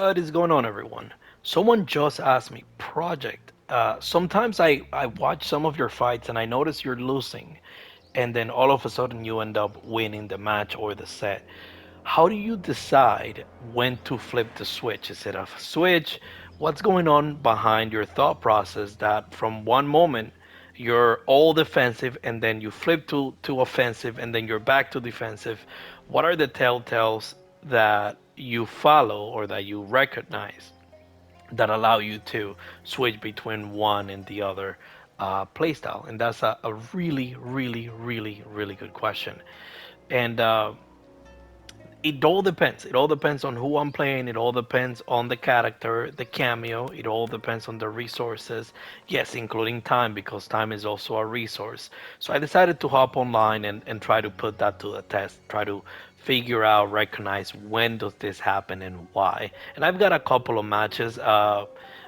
What is going on, everyone? Someone just asked me, Project. Sometimes I watch some of your fights and I notice you're losing, and then all of a sudden you end up winning the match or the set. How do you decide when to flip the switch? Is it a switch? What's going on behind your thought process that from one moment you're all defensive and then you flip to offensive and then you're back to defensive? What are the telltales that you follow or that you recognize that allow you to switch between one and the other playstyle? And that's a really, really, really, really good question. And it all depends. It all depends on who I'm playing. It all depends on the character, the cameo. It all depends on the resources. Yes, including time, because time is also a resource. So I decided to hop online and try to put that to the test. Try to figure out, recognize when does this happen and why. And I've got a couple of matches.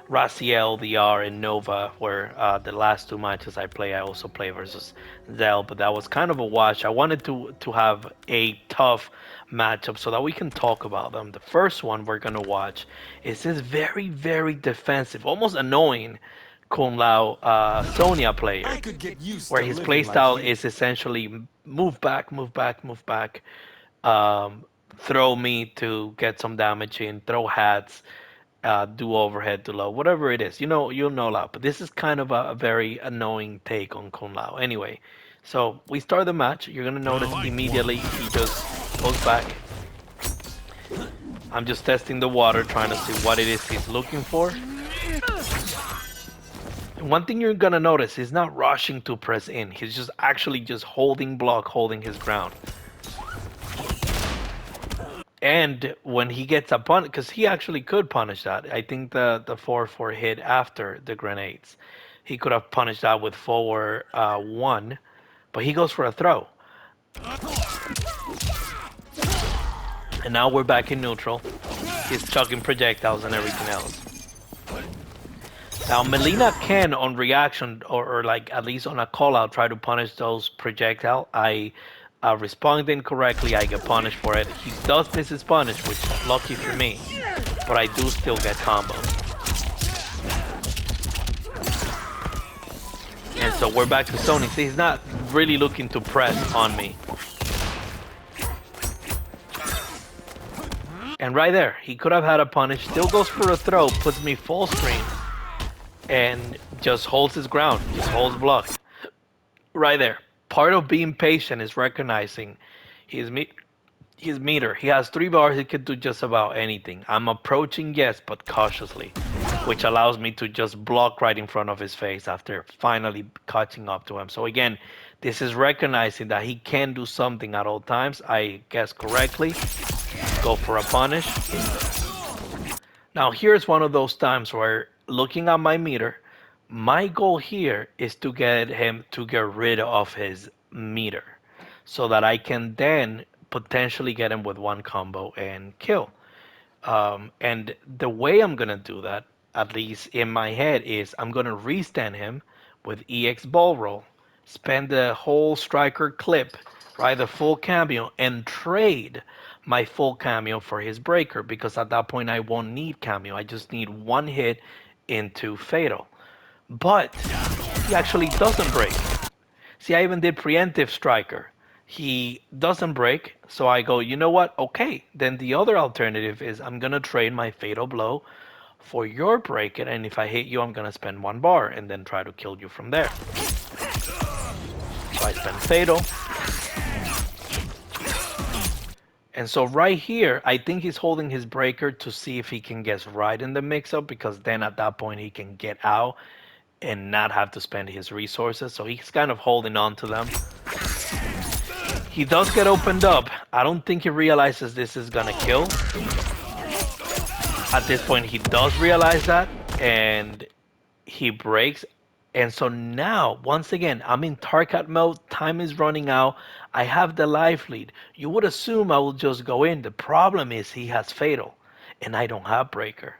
Raziel, DR, and Nova were the last two matches I play. I also play versus Zell, but that was kind of a wash. I wanted to have a tough matchup so that we can talk about them. The first one we're gonna watch is this very, very defensive, almost annoying Kung Lao Sonya player, where his playstyle is essentially move back, move back, move back, um, throw me to get some damage in, throw hats, do overhead to low, whatever it is. You'll know Lao. But this is kind of a very annoying take on Kung Lao. Anyway, so we start the match. You're gonna notice immediately he just goes back. I'm just testing the water, trying to see what it is he's looking for. And one thing you're gonna notice, he's not rushing to press in. He's just actually just holding block, holding his ground. And when he gets a punish, because he actually could punish that. I think the 4-4 hit after the grenades, he could have punished that with forward one, but he goes for a throw. And now we're back in neutral. He's chucking projectiles and everything else. Now Melina can, on reaction or like at least on a call out, try to punish those projectile. I respond incorrectly, I get punished for it. He does miss his punish, which is lucky for me, but I do still get combos. And so we're back to Sony. See, he's not really looking to press on me. And right there, he could have had a punish, still goes for a throw, puts me full screen, and just holds his ground, just holds block. Right there. Part of being patient is recognizing his meter. He has 3 bars, he could do just about anything. I'm approaching, yes, but cautiously, which allows me to just block right in front of his face after finally catching up to him. So again, this is recognizing that he can do something at all times. I guess correctly. Go for a punish. Now here's one of those times where looking at my meter, my goal here is to get him to get rid of his meter so that I can then potentially get him with one combo and kill. And the way I'm gonna do that, at least in my head, is I'm gonna restand him with EX ball roll, spend the whole striker clip, right, the full cameo, and trade my full cameo for his breaker because at that point I won't need cameo. I just need one hit into fatal. But he actually doesn't break. See, I even did preemptive striker. He doesn't break, so I go, you know what? Okay, then the other alternative is I'm gonna trade my fatal blow for your break it, and if I hit you, I'm gonna spend 1 bar and then try to kill you from there. So I spend fatal. And so right here, I think he's holding his breaker to see if he can get right in the mix-up because then at that point he can get out and not have to spend his resources. So he's kind of holding on to them. He does get opened up. I don't think he realizes this is gonna kill. At this point, he does realize that, and he breaks. And so now, once again, I'm in Tarkat mode. Time is running out. I have the life lead. You would assume I will just go in. The problem is he has Fatal, and I don't have Breaker.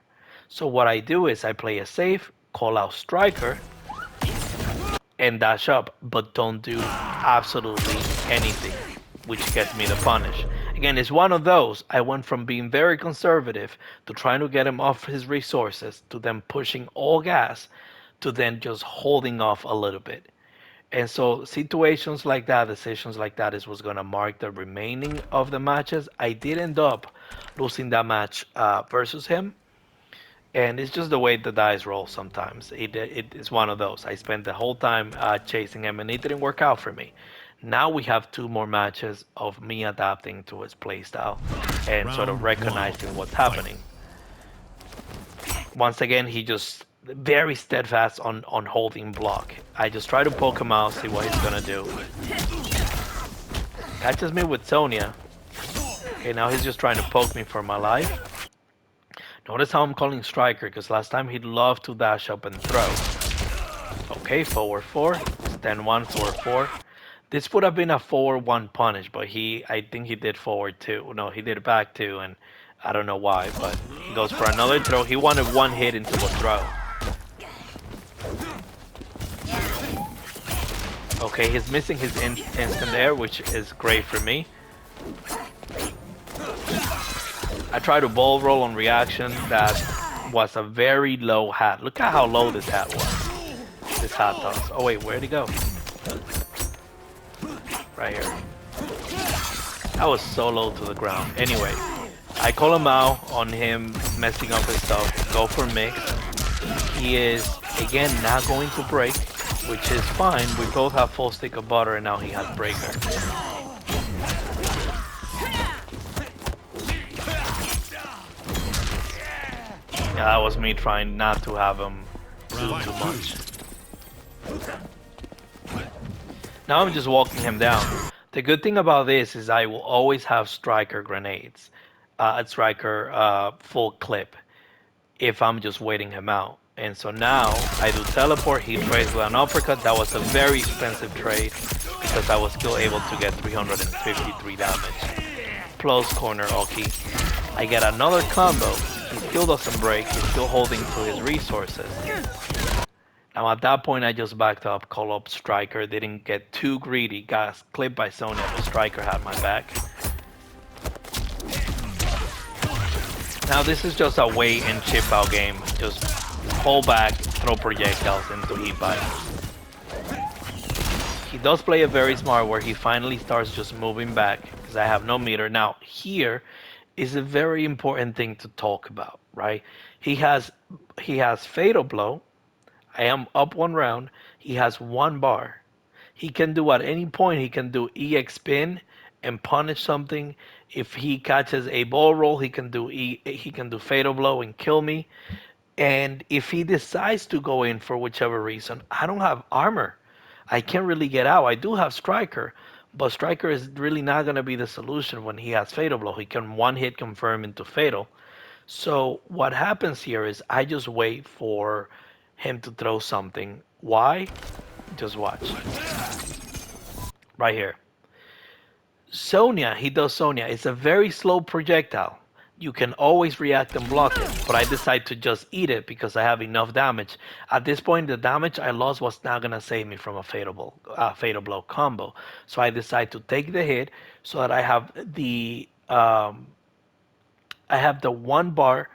So what I do is I play a safe, call out Striker, and dash up, but don't do absolutely anything, which gets me the punish. Again, it's one of those. I went from being very conservative to trying to get him off his resources to then pushing all gas to then just holding off a little bit. And so situations like that, decisions like that is what's going to mark the remaining of the matches. I did end up losing that match versus him. And it's just the way the dice roll sometimes. It's one of those. I spent the whole time chasing him and it didn't work out for me. Now we have two more matches of me adapting to his playstyle and sort of recognizing what's happening. Once again, he just very steadfast on holding block. I just try to poke him out, see what he's gonna do. Catches me with Sonya. Okay, now he's just trying to poke me for my life. Notice how I'm calling Striker, because last time he'd love to dash up and throw. Okay, forward 4, stand 1, forward 4. This would have been a forward 1 punish, but I think he did forward 2. No, he did back 2, and I don't know why, but he goes for another throw. He wanted one hit into a throw. Okay, he's missing his instant there, which is great for me. I tried to ball roll on reaction. That was a very low hat. Look at how low this hat was. This hat toss. Oh wait, where'd he go? Right here. That was so low to the ground. Anyway, I call him out on him messing up his stuff. Go for mix. He is, again, not going to break, which is fine. We both have full stick of butter and now he has breaker. Yeah, that was me trying not to have him do too much. Now I'm just walking him down. The good thing about this is I will always have Striker grenades. Striker full clip if I'm just waiting him out. And so now I do teleport, he trades with an uppercut. That was a very expensive trade because I was still able to get 353 damage. Close corner Oki. I get another combo. He still doesn't break, he's still holding to his resources. Now at that point I just backed up, call up Striker, didn't get too greedy, got clipped by Sonya, but Striker had my back. Now this is just a wait and chip out game, just hold back, throw projectiles into heat bite. He does play it very smart where he finally starts just moving back, because I have no meter. Now here is a very important thing to talk about, right? He has Fatal Blow. I am up 1 round. He has 1 bar. He can do at any point, he can do EX spin and punish something. If he catches a ball roll, he can do Fatal Blow and kill me. And if he decides to go in for whichever reason, I don't have armor. I can't really get out. I do have Striker, but Striker is really not going to be the solution when he has Fatal Blow. He can one hit confirm into Fatal. So what happens here is I just wait for him to throw something. Why? Just watch. Right here. Sonya, he does Sonya. It's a very slow projectile. You can always react and block it, but I decide to just eat it because I have enough damage. At this point, the damage I lost was not gonna save me from a fatal blow combo. So I decide to take the hit so that I have the 1 bar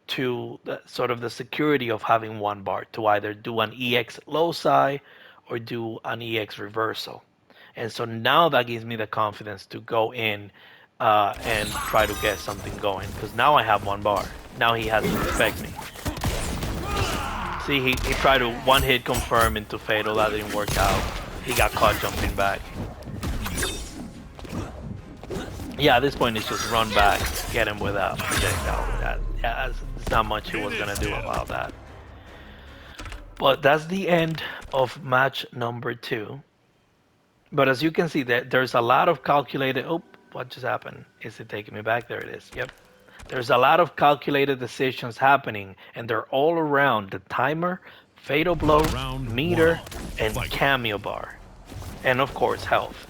to sort of the security of having 1 bar to either do an EX loci or do an EX reversal. And so now that gives me the confidence to go in and try to get something going, because now I have 1 bar. Now he has to respect me. See, he tried to one hit confirm into Fatal. That didn't work out. He got caught jumping back. Yeah, at this point it's just run back, get him with a projectile. There's not much he was gonna do about that. But that's the end of match number 2. But as you can see, there's a lot of calculated. Oh, what just happened? Is it taking me back? There it is. Yep. There's a lot of calculated decisions happening, and they're all around the timer, Fatal Blow, meter, and cameo bar. And of course, health.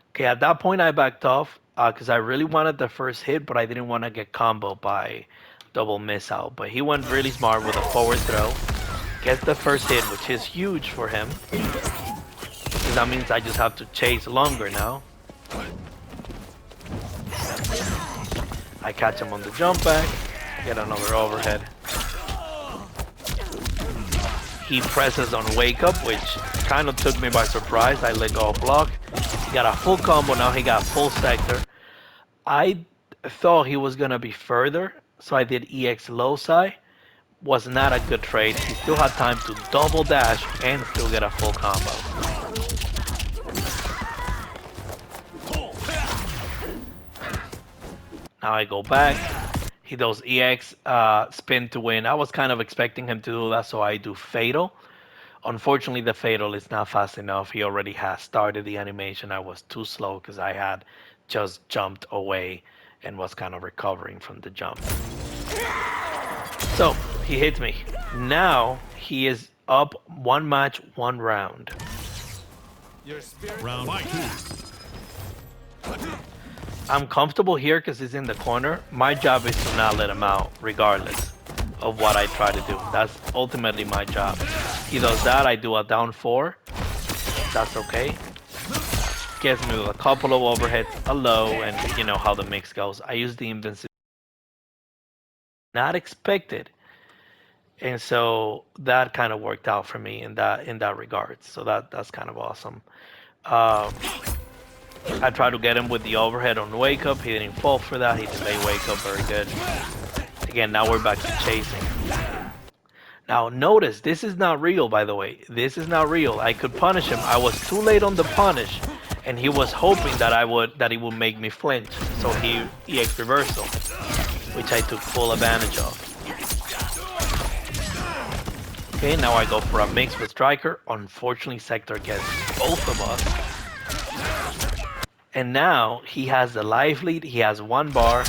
Okay, at that point I backed off because I really wanted the first hit, but I didn't want to get comboed by double miss out. But he went really smart with a forward throw. Gets the first hit, which is huge for him. that means I just have to chase longer now. I catch him on the jump back, get another overhead. He presses on wake up, which kind of took me by surprise. I let go of block. He got a full combo, now he got full sector. I thought he was gonna be further, so I did EX low side. Was not a good trade. He still had time to double dash and still get a full combo. Now I go back. He does EX spin to win. I was kind of expecting him to do that, so I do Fatal. Unfortunately, the Fatal is not fast enough. He already has started the animation. I was too slow because I had just jumped away and was kind of recovering from the jump. So he hits me. Now he is up 1 match, 1 round. Round 2. I'm comfortable here because he's in the corner. My job is to not let him out, regardless of what I try to do. That's ultimately my job. He does that, I do a down 4. That's okay. Gets me with a couple of overheads, a low, and you know how the mix goes. I use the invincibility. Not expected. And so that kind of worked out for me in that regard. So that's kind of awesome. I tried to get him with the overhead on wake up. He didn't fall for that. He delayed wake up very good. Again, now we're back to chasing. Now notice this is not real, by the way. This is not real. I could punish him. I was too late on the punish, and he was hoping that he would make me flinch. So he EX reversal, which I took full advantage of. Okay, now I go for a mix with Striker. Unfortunately, Sector gets both of us. And now he has the life lead. He has 1 bar.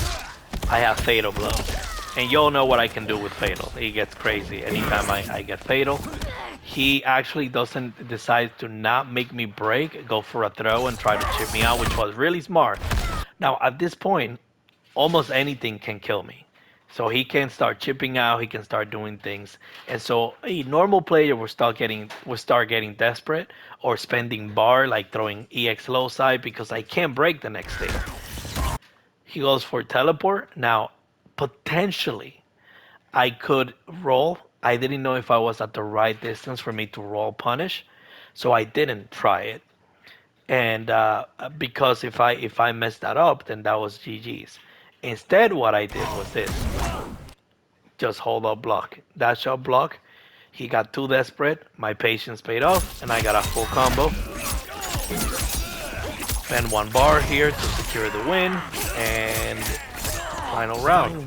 I have Fatal Blow. And y'all know what I can do with Fatal. He gets crazy anytime I get Fatal. He actually doesn't decide to not make me break, go for a throw and try to chip me out, which was really smart. Now at this point, almost anything can kill me. So he can start chipping out, he can start doing things. And so a normal player will start getting desperate or spending bar, like throwing EX low side because I can't break the next thing. He goes for teleport. Now, potentially, I could roll. I didn't know if I was at the right distance for me to roll punish, so I didn't try it. And because if I messed that up, then that was GG's. Instead, what I did was this. Just hold up block. Dash up block. He got too desperate. My patience paid off, and I got a full combo. Spend 1 bar here to secure the win, and final round.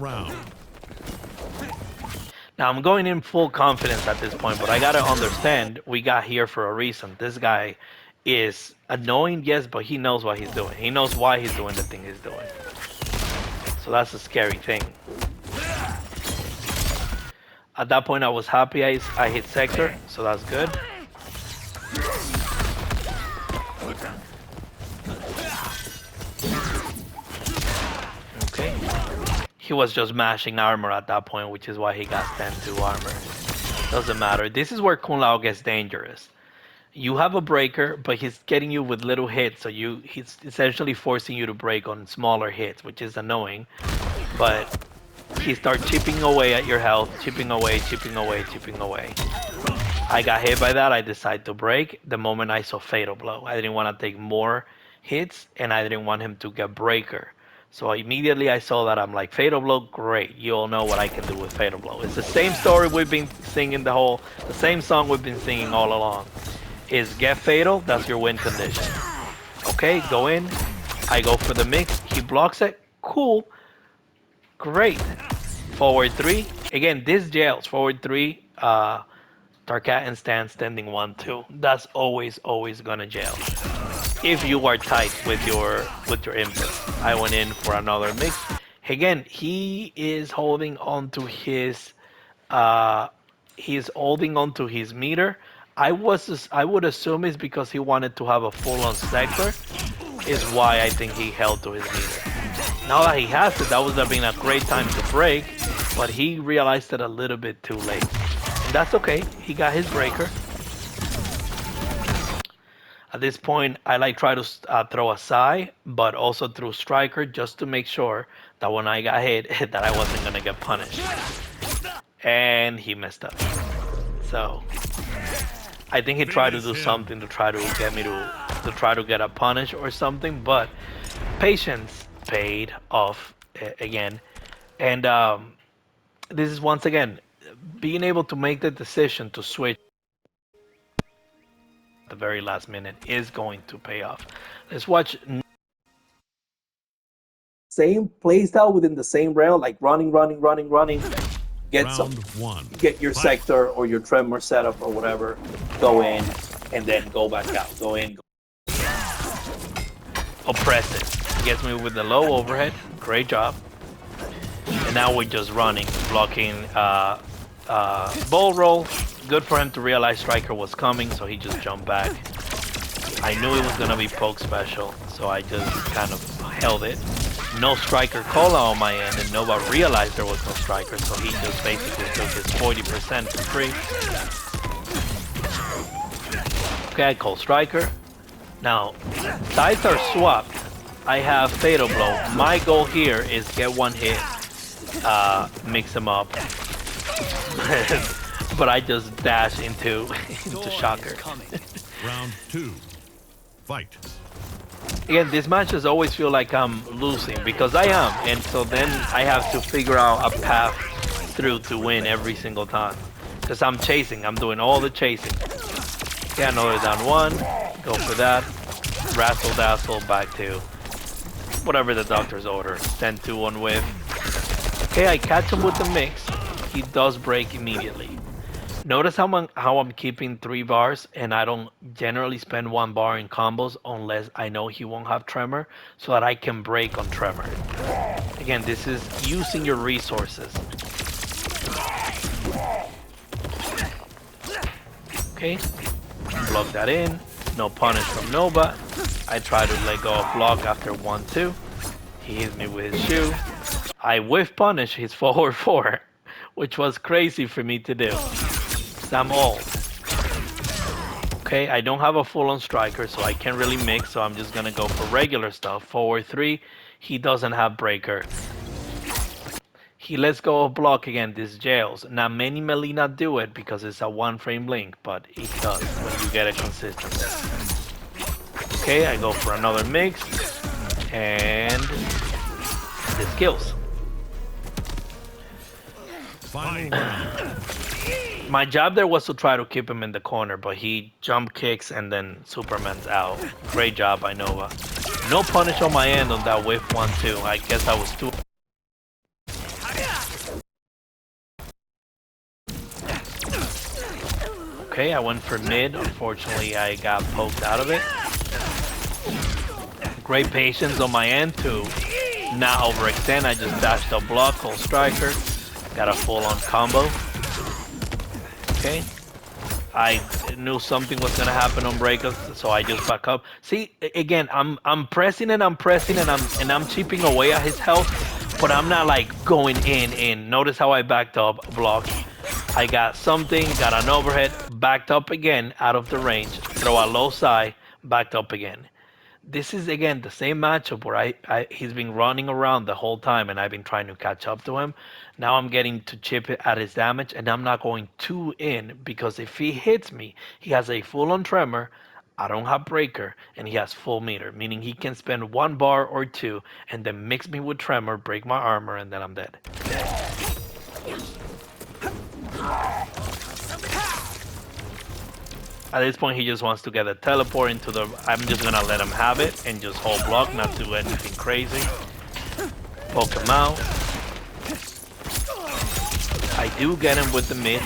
Now I'm going in full confidence at this point, but I gotta understand we got here for a reason. This guy is annoying, yes, but he knows what he's doing. He knows why he's doing the thing he's doing. So that's a scary thing. At that point, I was happy I hit Sector, so that's good. Okay. He was just mashing armor at that point, which is why he got stand 2 armor. Doesn't matter. This is where Kung Lao gets dangerous. You have a breaker, but he's getting you with little hits, so he's essentially forcing you to break on smaller hits, which is annoying. But he starts chipping away at your health, chipping away, chipping away, chipping away. I got hit by that. I decided to break the moment I saw Fatal Blow. I didn't want to take more hits, and I didn't want him to get breaker. So immediately I saw that. I'm like, Fatal Blow, great. You all know what I can do with Fatal Blow. It's the same story we've been singing the same song we've been singing all along. Is get Fatal, that's your win condition. Okay, go in. I go for the mix. He blocks it. Cool. Great. Forward 3. Again, this jails. Forward 3. Tarkat and stand standing 1, 2. That's always gonna jail. If you are tight with your input. I went in for another mix. Again, he is holding on to his meter. I would assume it's because he wanted to have a full-on sector, is why I think he held to his meter. Now that he has it, that would have been a great time to break, but he realized it a little bit too late. And that's okay, he got his breaker. At this point, I like try to throw a Psy, but also through Striker just to make sure that when I got hit, that I wasn't gonna get punished. And he messed up. So I think he tried to do something to try to get me to try to get a punish or something, but patience paid off again. And this is once again being able to make the decision to switch at the very last minute is going to pay off. Let's watch same playstyle within the same round, like running, get some, get your sector or your tremor setup or whatever, go in, and then go back out, go in, oppress it. Gets me with the low overhead, great job. And now we're just running, blocking ball roll. Good for him to realize Striker was coming, so he just jumped back. I knew it was gonna be poke special, so I just kind of held it. No Striker call on my end, and nobody realized there was no Striker, so he just basically took his 40% for free. Okay, I call Striker. Now, sides are swapped. I have Fatal Blow. My goal here is get one hit, mix them up. But I just dash into Shocker. Round 2. Fight. Again, these matches always feel like I'm losing because I am, and so then I have to figure out a path through to win every single time. Because I'm chasing, I'm doing all the chasing. Okay, another down one, go for that. Razzle dazzle back to whatever the doctor's order. 10-2 on whiff. Okay, I catch him with the mix. He does break immediately. Notice how I'm keeping 3 bars and I don't generally spend 1 bar in combos unless I know he won't have Tremor so that I can break on Tremor. Again, this is using your resources. Okay, block that in. No punish from Nova. I try to let go of block after 1-2. He hits me with his shoe. I whiff punish his forward 4, which was crazy for me to do. I'm all. Okay, I don't have a full-on Striker, so I can't really mix, so I'm just gonna go for regular stuff. Forward 3, he doesn't have Breaker. He lets go of block again, this jails. Now many Melina do it because it's a 1-frame link, but it does when you get it consistent. Okay, I go for another mix, and this kills. Final round. My job there was to try to keep him in the corner, but he jump kicks and then Superman's out. Great job by Nova. No punish on my end on that whiff 1-2. I guess I was too... Okay, I went for mid. Unfortunately, I got poked out of it. Great patience on my end to not overextend. I just dashed a block, called Striker. Got a full-on combo. Okay, I knew something was gonna happen on breakers, so I just back up. See, again, I'm pressing and I'm chipping away at his health, but I'm not like going in. Notice how I backed up, blocked. I got something, got an overhead, backed up again out of the range, throw a low side, backed up again. This is again the same matchup where he's been running around the whole time and I've been trying to catch up to him. Now I'm getting to chip it at his damage and I'm not going too in because if he hits me, he has a full-on tremor, I don't have breaker, and he has full meter, meaning he can spend 1 bar or 2 and then mix me with tremor, break my armor, and then I'm dead. At this point, he just wants to get a teleport into the... I'm just gonna let him have it and just hold block, not do anything crazy. Poke him out. I do get him with the mid.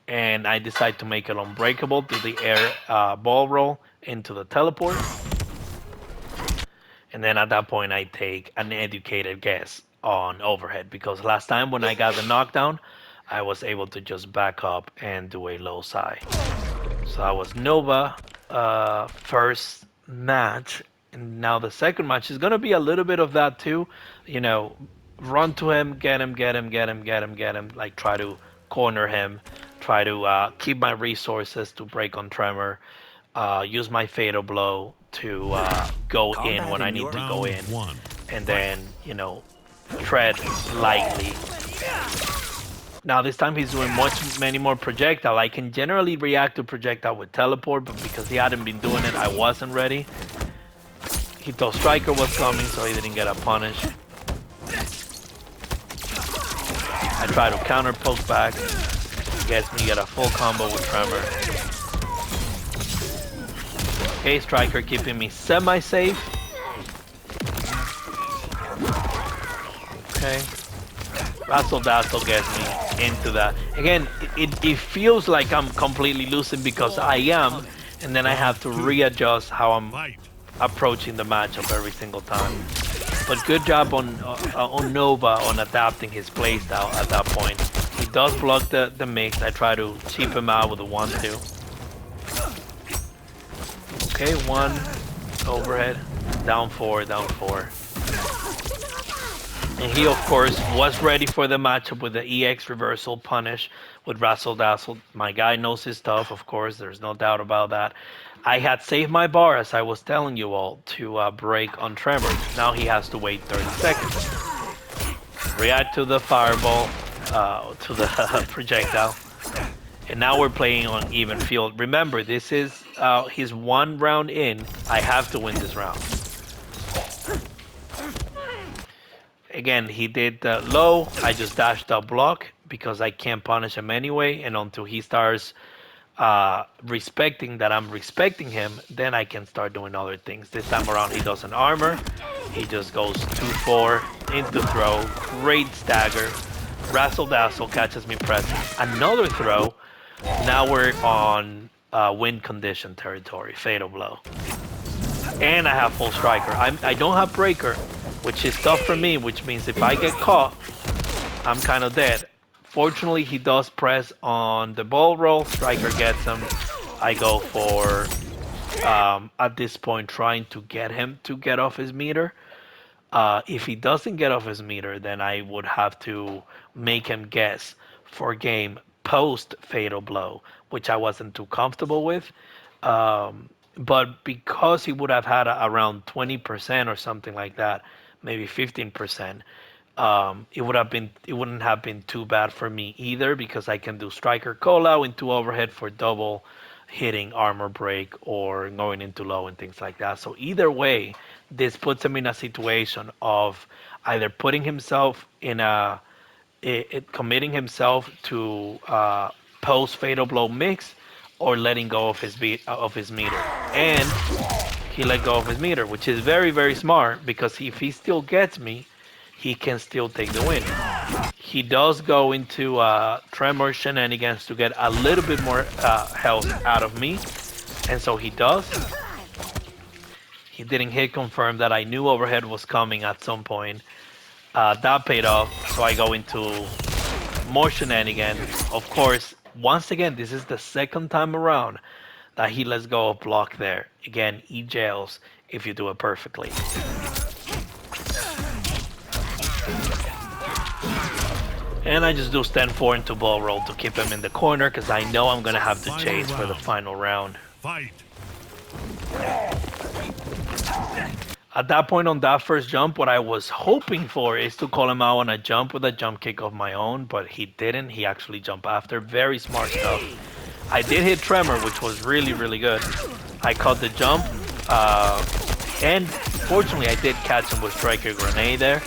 And I decide to make it unbreakable to the air ball roll into the teleport. And then at that point, I take an educated guess on overhead. Because last time when I got the knockdown, I was able to just back up and do a low side. So that was Nova first match, and now the second match is gonna be a little bit of that too. You know, run to him, get him, like try to corner him, try to keep my resources to break on Tremor. use my fatal blow to go in when I need to go Round in, one. and Fight. then tread lightly. Now this time he's doing many more projectile. I can generally react to projectile with teleport, but because he hadn't been doing it, I wasn't ready. He thought Striker was coming, so he didn't get a punish. I try to counter poke back. Gets me get a full combo with Tremor. Okay, Striker keeping me semi-safe. Okay. Razzle Dazzle gets me into that. Again, it feels like I'm completely losing because I am, and then I have to readjust how I'm Fight. approaching the matchup every single time. But good job on Nova on adapting his playstyle at that point. He does block the mix. I try to cheap him out with a 1-2. Okay, 1 overhead, down 4, down 4. And he, of course, was ready for the matchup with the EX reversal punish with Razzle Dazzle. My guy knows his stuff, of course. There's no doubt about that. I had saved my bar, as I was telling you all, to break on Tremor. Now he has to wait 30 seconds. React to the fireball, to the projectile. And now we're playing on even field. Remember, this is his 1 round in. I have to win this round. Again, he did low. I just dashed up block because I can't punish him anyway. And until he starts respecting that I'm respecting him, then I can start doing other things. This time around, he doesn't armor. He just goes 2-4 into throw. Great stagger. Razzle Dazzle catches me pressing. Another throw. Now we're on win condition territory. Fatal blow. And I have full striker. I don't have breaker, which is tough for me, which means if I get caught, I'm kind of dead. Fortunately, he does press on the ball roll. Striker gets him. I go for, at this point, trying to get him to get off his meter. If he doesn't get off his meter, then I would have to make him guess for game post fatal blow, which I wasn't too comfortable with. But because he would have had around 20% or something like that, maybe 15%, it wouldn't have been too bad for me either because I can do striker call out into overhead for double hitting armor break or going into low and things like that. So either way, this puts him in a situation of either putting himself in committing himself to post fatal blow mix or letting go of his meter. And he let go of his meter, which is very, very smart because if he still gets me, he can still take the win. He does go into Tremor shenanigans to get a little bit more health out of me, and so he does. He didn't hit confirm that I knew overhead was coming at some point. That paid off, so I go into more shenanigans. Of course, once again, this is the second time around that he lets go of block there. Again, he jails if you do it perfectly. And I just do stand 4 into ball roll to keep him in the corner because I know I'm going to have to chase for the final round. Fight. At that point on that first jump, what I was hoping for is to call him out on a jump with a jump kick of my own, but he didn't. He actually jumped after. Very smart stuff. I did hit Tremor, which was really, really good. I caught the jump, and fortunately I did catch him with Striker Grenade there.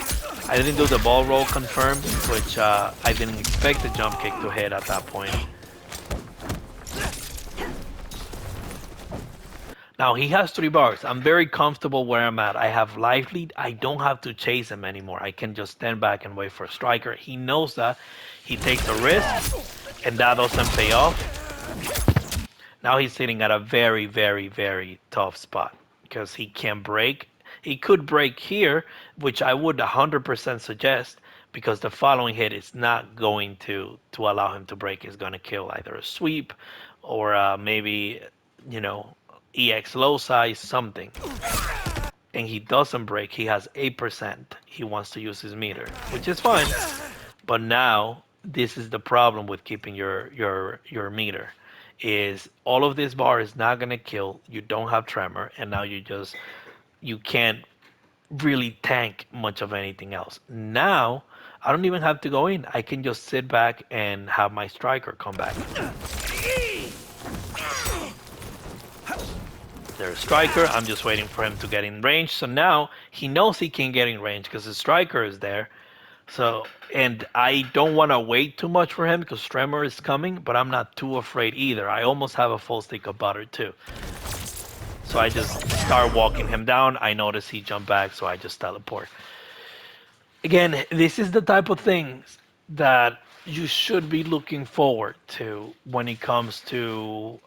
I didn't do the ball roll confirmed, which I didn't expect the jump kick to hit at that point. Now he has 3 bars. I'm very comfortable where I'm at. I have life lead. I don't have to chase him anymore. I can just stand back and wait for a striker. He knows that. He takes a risk, and that doesn't pay off. Now he's sitting at a very, very, very tough spot because he can't break. He could break here, which I would 100% suggest because the following hit is not going to allow him to break. It's going to kill either a sweep or maybe, EX low size, something. And he doesn't break. He has 8%. He wants to use his meter, which is fine. But now this is the problem with keeping your meter. is all of this bar is not gonna kill. You don't have tremor, and now you can't really tank much of anything else. Now I don't even have to go in. I can just sit back and have my striker come back. There's striker. I'm just waiting for him to get in range. So now he knows he can get in range because the striker is there. So, and I don't want to wait too much for him because Tremor is coming, but I'm not too afraid either. I almost have a full stick of butter too. So I just start walking him down. I notice he jumped back, so I just teleport. Again, this is the type of things that you should be looking forward to when it comes to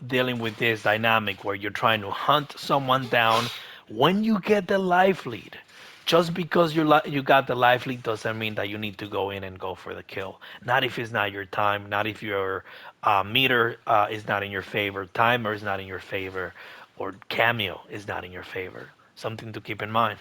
dealing with this dynamic where you're trying to hunt someone down when you get the life lead. Just because you got the life lead doesn't mean that you need to go in and go for the kill. Not if it's not your time. Not if your meter is not in your favor. Timer is not in your favor, or cameo is not in your favor. Something to keep in mind.